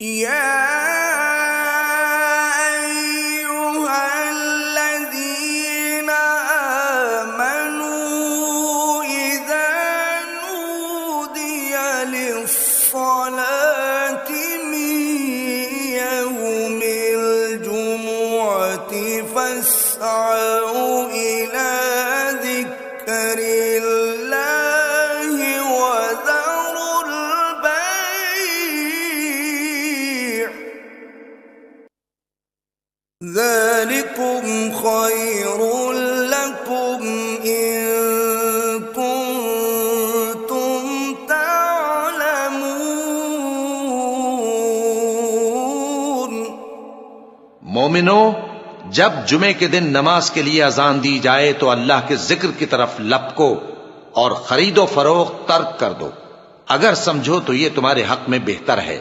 يا أيها الذين آمنوا إذا نودي للصلاة من يوم الجمعة فاسعوا إلى ذكر الله وذروا البيع ذلكم خير لكم إن كنتم تعلمون। मोमिनो, जब जुमे के दिन नमाज के लिए अजान दी जाए तो अल्लाह के जिक्र की तरफ लपको और खरीदो फरोख्त तर्क कर दो, अगर समझो तो ये तुम्हारे हक में बेहतर है।